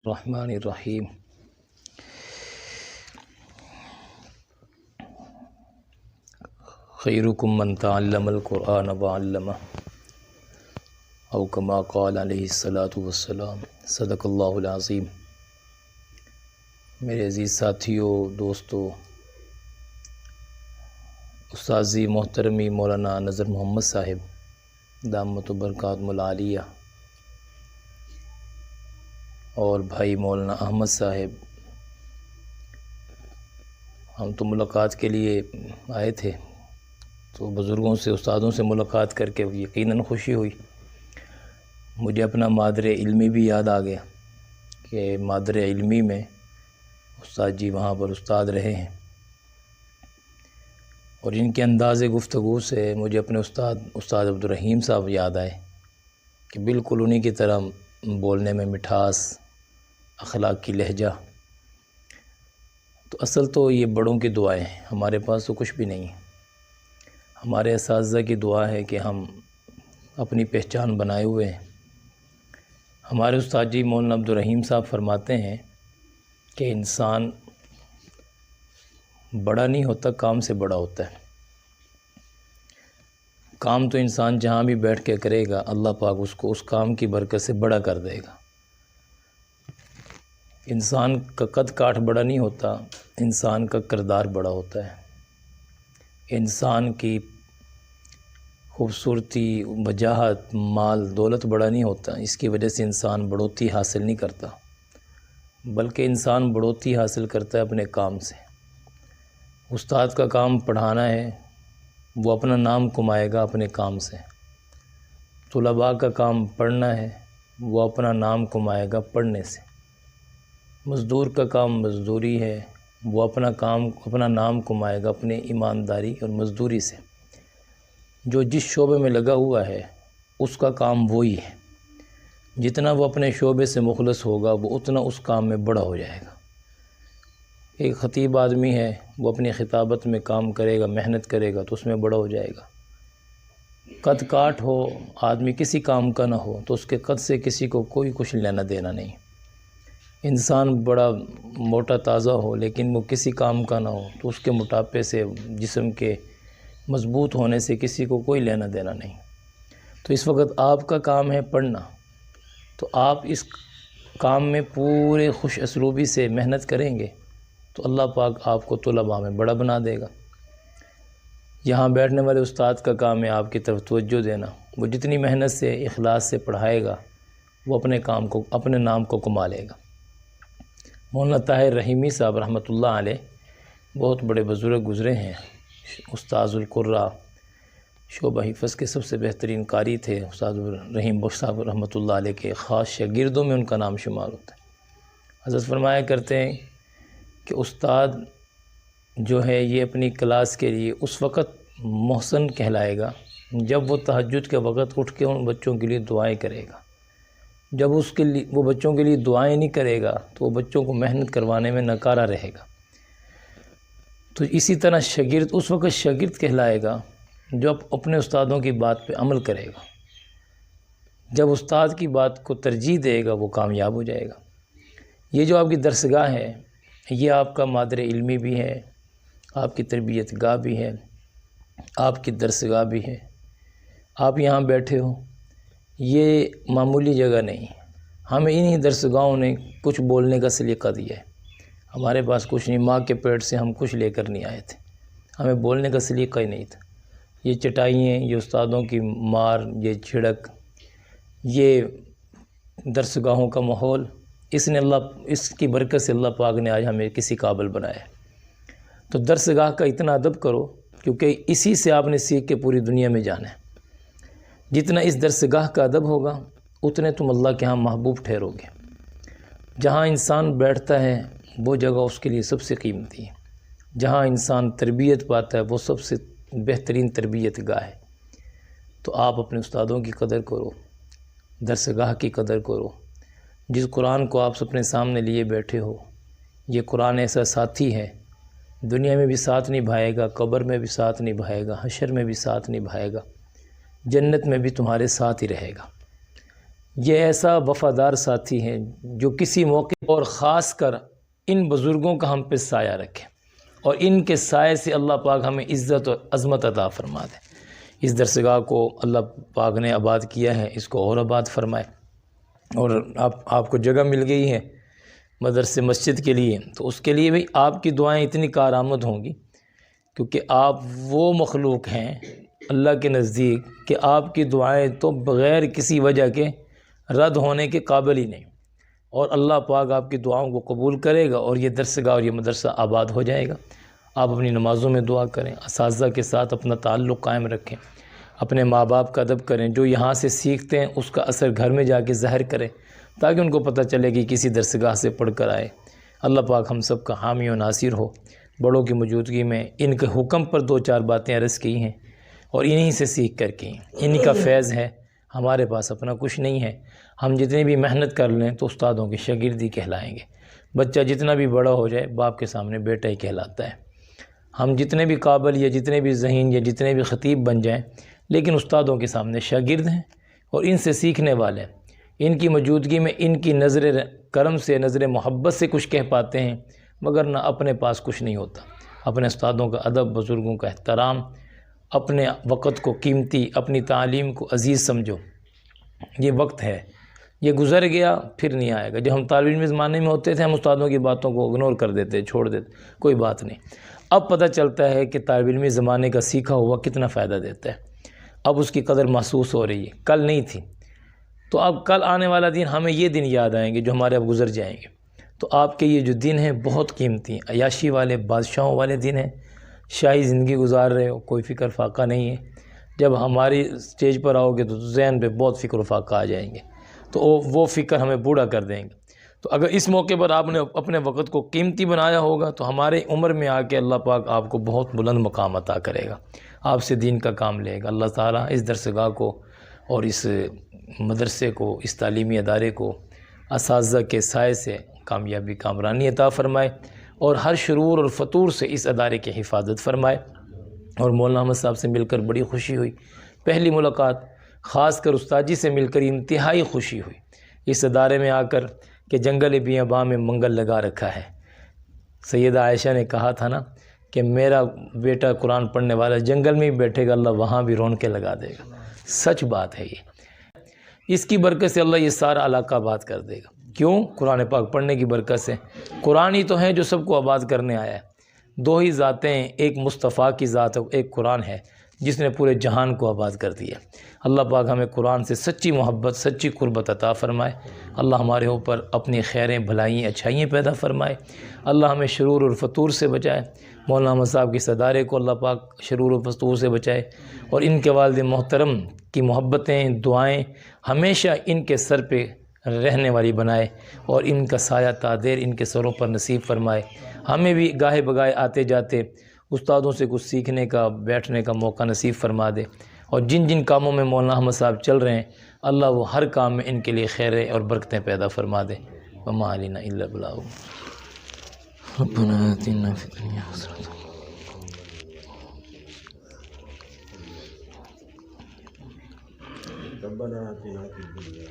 الرحمن الرحیم خیرکم من تعلم القرآن وعلمہ او کما قال علیہ الصلاۃ والسلام صدق اللہ العظیم۔ میرے عزیز ساتھیوں، دوستو، استاذی محترمی مولانا نذر محمد صاحب دامت برکاتہ العالیہ اور بھائی مولانا احمد صاحب، ہم تو ملاقات کے لیے آئے تھے، تو بزرگوں سے استادوں سے ملاقات کر کے یقیناً خوشی ہوئی۔ مجھے اپنا مادر علمی بھی یاد آ گیا کہ مادر علمی میں استاد جی وہاں پر استاد رہے ہیں، اور ان کے انداز گفتگو سے مجھے اپنے استاد عبدالرحیم صاحب یاد آئے کہ بالکل انہی کی طرح بولنے میں مٹھاس، اخلاق کی لہجہ۔ تو اصل تو یہ بڑوں کی دعائیں ہیں، ہمارے پاس تو کچھ بھی نہیں ہے۔ ہمارے اساتذہ کی دعا ہے کہ ہم اپنی پہچان بنائے ہوئے ہیں۔ ہمارے استاد جی مولانا عبدالرحیم صاحب فرماتے ہیں کہ انسان بڑا نہیں ہوتا، کام سے بڑا ہوتا ہے۔ کام تو انسان جہاں بھی بیٹھ کے کرے گا، اللہ پاک اس کو اس کام کی برکت سے بڑا کر دے گا۔ انسان کا قد کاٹ بڑا نہیں ہوتا، انسان کا کردار بڑا ہوتا ہے۔ انسان کی خوبصورتی، وجاہت، مال، دولت بڑا نہیں ہوتا، اس کی وجہ سے انسان بڑھوتی حاصل نہیں کرتا، بلکہ انسان بڑھوتی حاصل کرتا ہے اپنے کام سے۔ استاد کا کام پڑھانا ہے، وہ اپنا نام کمائے گا اپنے کام سے۔ طلباء کا کام پڑھنا ہے، وہ اپنا نام کمائے گا پڑھنے سے۔ مزدور کا کام مزدوری ہے، وہ اپنا نام کمائے گا اپنے ایمانداری اور مزدوری سے۔ جو جس شعبے میں لگا ہوا ہے اس کا کام وہی ہے، جتنا وہ اپنے شعبے سے مخلص ہوگا وہ اتنا اس کام میں بڑا ہو جائے گا۔ ایک خطیب آدمی ہے، وہ اپنی خطابت میں کام کرے گا، محنت کرے گا تو اس میں بڑا ہو جائے گا۔ قد کاٹ ہو آدمی، کسی کام کا نہ ہو، تو اس کے قد سے کسی کو کوئی کچھ لینا دینا نہیں۔ انسان بڑا موٹا تازہ ہو لیکن وہ کسی کام کا نہ ہو تو اس کے موٹاپے سے، جسم کے مضبوط ہونے سے کسی کو کوئی لینا دینا نہیں۔ تو اس وقت آپ کا کام ہے پڑھنا، تو آپ اس کام میں پورے خوش اسلوبی سے محنت کریں گے تو اللہ پاک آپ کو طلباء میں بڑا بنا دے گا۔ یہاں بیٹھنے والے استاد کا کام ہے آپ کی طرف توجہ دینا، وہ جتنی محنت سے، اخلاص سے پڑھائے گا وہ اپنے نام کو کما لے گا۔ مولانا طاہر رحیمی صاحب رحمۃ اللہ علیہ بہت بڑے بزرگ گزرے ہیں، استاذ القراء، شعبہ حفظ کے سب سے بہترین قاری تھے۔ استاد رحیم بخش صاحب رحمۃ اللہ علیہ کے خاص شاگردوں میں ان کا نام شمار ہوتا ہے۔ حضرت فرمایا کرتے ہیں کہ استاد جو ہے یہ اپنی کلاس کے لیے اس وقت محسن کہلائے گا جب وہ تہجد کے وقت اٹھ کے ان بچوں کے لیے دعائیں کرے گا۔ جب وہ بچوں کے لیے دعائیں نہیں کرے گا تو وہ بچوں کو محنت کروانے میں ناکارہ رہے گا۔ تو اسی طرح شاگرد اس وقت شاگرد کہلائے گا جو اپنے استادوں کی بات پہ عمل کرے گا۔ جب استاد کی بات کو ترجیح دے گا وہ کامیاب ہو جائے گا۔ یہ جو آپ کی درسگاہ ہے یہ آپ کا مادر علمی بھی ہے، آپ کی تربیت گاہ بھی ہے، آپ کی درسگاہ بھی ہے۔ آپ یہاں بیٹھے ہو، یہ معمولی جگہ نہیں ہے۔ ہمیں انہی درسگاہوں نے کچھ بولنے کا سلیقہ دیا ہے۔ ہمارے پاس کچھ نہیں، ماں کے پیٹ سے ہم کچھ لے کر نہیں آئے تھے، ہمیں بولنے کا سلیقہ ہی نہیں تھا۔ یہ چٹائیاں، یہ استادوں کی مار، یہ جھڑک، یہ درسگاہوں کا ماحول، اس کی برکت سے اللہ پاک نے آج ہمیں کسی قابل بنایا ہے۔ تو درسگاہ کا اتنا ادب کرو کیونکہ اسی سے آپ نے سیکھ کے پوری دنیا میں جانا ہے۔ جتنا اس درسگاہ کا ادب ہوگا اتنے تم اللہ کے ہاں محبوب ٹھہرو گے۔ جہاں انسان بیٹھتا ہے وہ جگہ اس کے لیے سب سے قیمتی ہے۔ جہاں انسان تربیت پاتا ہے وہ سب سے بہترین تربیت گاہ ہے۔ تو آپ اپنے استادوں کی قدر کرو، درسگاہ کی قدر کرو۔ جس قرآن کو آپ اپنے سامنے لیے بیٹھے ہو، یہ قرآن ایسا ساتھی ہے، دنیا میں بھی ساتھ نبھائے گا، قبر میں بھی ساتھ نبھائے گا، حشر میں بھی ساتھ نبھائے گا، جنت میں بھی تمہارے ساتھ ہی رہے گا۔ یہ ایسا وفادار ساتھی ہے جو کسی موقع اور خاص کر ان بزرگوں کا ہم پہ سایہ رکھے اور ان کے سائے سے اللہ پاک ہمیں عزت اور عظمت عطا فرما دے۔ اس درسگاہ کو اللہ پاک نے آباد کیا ہے، اس کو اور آباد فرمائے، اور آپ کو جگہ مل گئی ہے مدرسے مسجد کے لیے، تو اس کے لیے بھی آپ کی دعائیں اتنی کارآمد ہوں گی، کیونکہ آپ وہ مخلوق ہیں اللہ کے نزدیک کہ آپ کی دعائیں تو بغیر کسی وجہ کے رد ہونے کے قابل ہی نہیں، اور اللہ پاک آپ کی دعاؤں کو قبول کرے گا اور یہ درسگاہ اور یہ مدرسہ آباد ہو جائے گا۔ آپ اپنی نمازوں میں دعا کریں، اساتذہ کے ساتھ اپنا تعلق قائم رکھیں، اپنے ماں باپ کا ادب کریں، جو یہاں سے سیکھتے ہیں اس کا اثر گھر میں جا کے ظاہر کریں، تاکہ ان کو پتہ چلے کہ کسی درسگاہ سے پڑھ کر آئے۔ اللہ پاک ہم سب کا حامی و ناصر ہو۔ بڑوں کی موجودگی میں ان کے حکم پر دو چار باتیں عرض کی ہیں اور انہی سے سیکھ کر کی ہیں، انہی کا فیض ہے، ہمارے پاس اپنا کچھ نہیں ہے۔ ہم جتنی بھی محنت کر لیں تو استادوں کی شاگردی کہلائیں گے۔ بچہ جتنا بھی بڑا ہو جائے باپ کے سامنے بیٹا ہی کہلاتا ہے۔ ہم جتنے بھی قابل یا جتنے بھی ذہین یا جتنے بھی خطیب بن جائیں، لیکن استادوں کے سامنے شاگرد ہیں اور ان سے سیکھنے والے ہیں۔ ان کی موجودگی میں ان کی نظر کرم سے، نظر محبت سے کچھ کہہ پاتے ہیں، مگر نہ اپنے پاس کچھ نہیں ہوتا۔ اپنے استادوں کا ادب، بزرگوں کا احترام، اپنے وقت کو قیمتی، اپنی تعلیم کو عزیز سمجھو۔ یہ وقت ہے، یہ گزر گیا پھر نہیں آئے گا۔ جب ہم طالب علم زمانے میں ہوتے تھے ہم استادوں کی باتوں کو اگنور کر دیتے، چھوڑ دیتے، کوئی بات نہیں۔ اب پتہ چلتا ہے کہ طالب علمی زمانے کا سیکھا ہوا کتنا فائدہ دیتا ہے، اب اس کی قدر محسوس ہو رہی ہے، کل نہیں تھی۔ تو اب کل آنے والا دن ہمیں یہ دن یاد آئیں گے جو ہمارے اب گزر جائیں گے۔ تو آپ کے یہ جو دن ہیں بہت قیمتی ہیں، عیاشی والے، بادشاہوں والے دن ہیں، شاہی زندگی گزار رہے ہو، کوئی فکر فاقہ نہیں ہے۔ جب ہماری سٹیج پر آؤ گے تو ذہن پہ بہت فکر و فاقہ آ جائیں گے، تو وہ فکر ہمیں بوڑھا کر دیں گے۔ تو اگر اس موقع پر آپ نے اپنے وقت کو قیمتی بنایا ہوگا تو ہمارے عمر میں آ کے اللہ پاک آپ کو بہت بلند مقام عطا کرے گا، آپ سے دین کا کام لے گا۔ اللہ تعالیٰ اس درسگاہ کو اور اس مدرسے کو، اس تعلیمی ادارے کو اساتذہ کے سائے سے کامیابی کامرانی عطا فرمائے اور ہر شرور اور فتور سے اس ادارے کی حفاظت فرمائے۔ اور مولانا احمد صاحب سے مل کر بڑی خوشی ہوئی، پہلی ملاقات، خاص کر استاد جی سے مل کر انتہائی خوشی ہوئی اس ادارے میں آ کر کہ جنگل بیاباں میں منگل لگا رکھا ہے۔ سیدہ عائشہ نے کہا تھا نا کہ میرا بیٹا قرآن پڑھنے والا جنگل میں ہی بیٹھے گا، اللہ وہاں بھی رونقیں لگا دے گا۔ سچ بات ہے یہ، اس کی برکت سے اللہ یہ سارا علاقہ آباد کر دے گا۔ کیوں؟ قرآن پاک پڑھنے کی برکت سے۔ قرآن ہی تو ہے جو سب کو آباد کرنے آیا ہے۔ دو ہی ذاتیں ہیں، ایک مصطفیٰ کی ذات ہے، ایک قرآن ہے جس نے پورے جہان کو آباد کر دیا۔ اللہ پاک ہمیں قرآن سے سچی محبت، سچی قربت عطا فرمائے۔ اللہ ہمارے اوپر اپنی خیریں، بھلائیں، اچھائیاں پیدا فرمائے۔ اللہ ہمیں شرور اور فتور سے بچائے۔ مولانا احمد صاحب کی صدارے کو اللہ پاک شرور و فتور سے بچائے، اور ان کے والد محترم کی محبتیں، دعائیں ہمیشہ ان کے سر پہ رہنے والی بنائے اور ان کا سایہ تادیر ان کے سروں پر نصیب فرمائے۔ ہمیں بھی گاہے بگائے آتے جاتے استادوں سے کچھ سیکھنے کا، بیٹھنے کا موقع نصیب فرما دے، اور جن جن کاموں میں مولانا احمد صاحب چل رہے ہیں اللہ وہ ہر کام میں ان کے لیے خیریں اور برکتیں پیدا فرما دے۔ وما علینا الا البلاغ۔ ربنا آتنا فی الدنیا حسنۃ ربنا آتنا فی الدنیا